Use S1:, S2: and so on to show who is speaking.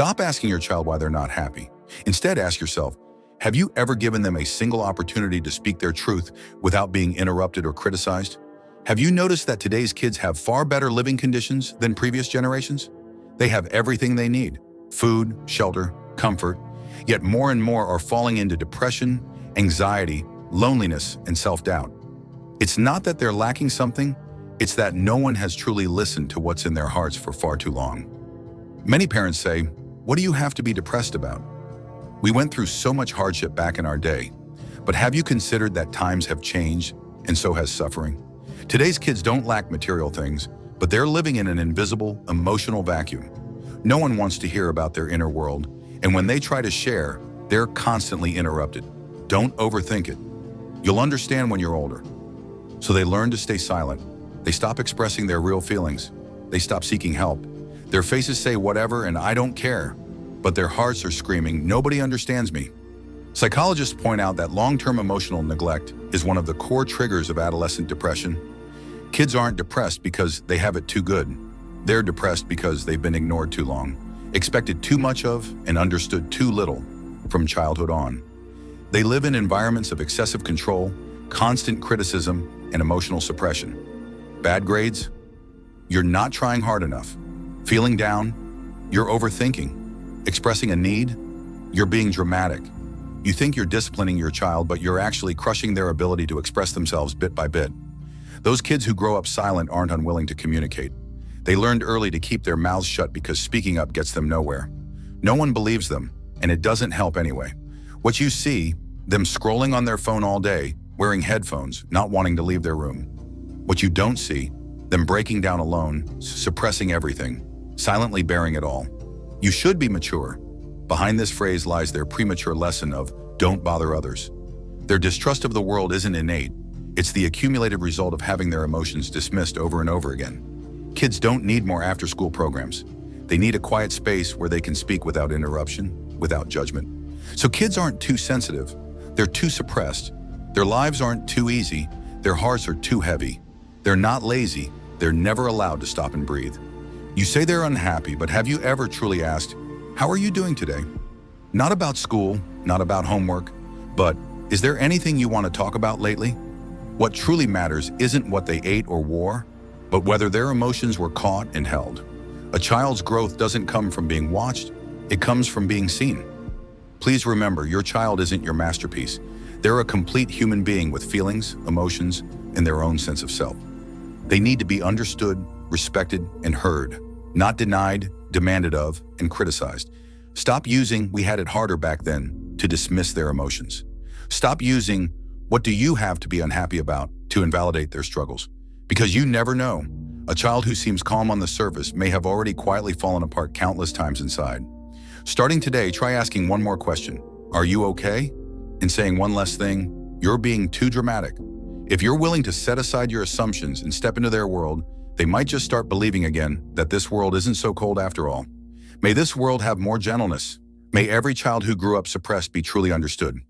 S1: Stop asking your child why they're not happy. Instead, ask yourself, have you ever given them a single opportunity to speak their truth without being interrupted or criticized? Have you noticed that today's kids have far better living conditions than previous generations? They have everything they need: food, shelter, comfort, yet more and more are falling into depression, anxiety, loneliness, and self-doubt. It's not that they're lacking something, it's that no one has truly listened to what's in their hearts for far too long. Many parents say, "What do you have to be depressed about?" We went through so much hardship back in our day, but have you considered that times have changed and so has suffering? Today's kids don't lack material things, but they're living in an invisible, emotional vacuum. No one wants to hear about their inner world, and when they try to share, they're constantly interrupted. Don't overthink it. You'll understand when you're older. So they learn to stay silent. They stop expressing their real feelings. They stop seeking help. Their faces say whatever and I don't care, but their hearts are screaming, nobody understands me. Psychologists point out that long-term emotional neglect is one of the core triggers of adolescent depression. Kids aren't depressed because they have it too good. They're depressed because they've been ignored too long, expected too much of, and understood too little from childhood on. They live in environments of excessive control, constant criticism, and emotional suppression. Bad grades? You're not trying hard enough. Feeling down? You're overthinking. Expressing a need? You're being dramatic. You think you're disciplining your child, but you're actually crushing their ability to express themselves bit by bit. Those kids who grow up silent aren't unwilling to communicate. They learned early to keep their mouths shut because speaking up gets them nowhere. No one believes them, and it doesn't help anyway. What you see, them scrolling on their phone all day, wearing headphones, not wanting to leave their room. What you don't see, them breaking down alone, suppressing everything, silently bearing it all. You should be mature. Behind this phrase lies their premature lesson of don't bother others. Their distrust of the world isn't innate. It's the accumulated result of having their emotions dismissed over and over again. Kids don't need more after-school programs. They need a quiet space where they can speak without interruption, without judgment. So kids aren't too sensitive. They're too suppressed. Their lives aren't too easy. Their hearts are too heavy. They're not lazy. They're never allowed to stop and breathe. You say they're unhappy, but have you ever truly asked, how are you doing today? Not about school, not about homework, but is there anything you want to talk about lately? What truly matters isn't what they ate or wore, but whether their emotions were caught and held. A child's growth doesn't come from being watched, it comes from being seen. Please remember, your child isn't your masterpiece. They're a complete human being with feelings, emotions, and their own sense of self. They need to be understood, respected, and heard, not denied, demanded of, and criticized. Stop using "we had it harder back then" to dismiss their emotions. Stop using "what do you have to be unhappy about" to invalidate their struggles. Because you never know. A child who seems calm on the surface may have already quietly fallen apart countless times inside. Starting today, try asking one more question. Are you okay? And saying one less thing, you're being too dramatic. If you're willing to set aside your assumptions and step into their world, they might just start believing again that this world isn't so cold after all. May this world have more gentleness. May every child who grew up suppressed be truly understood.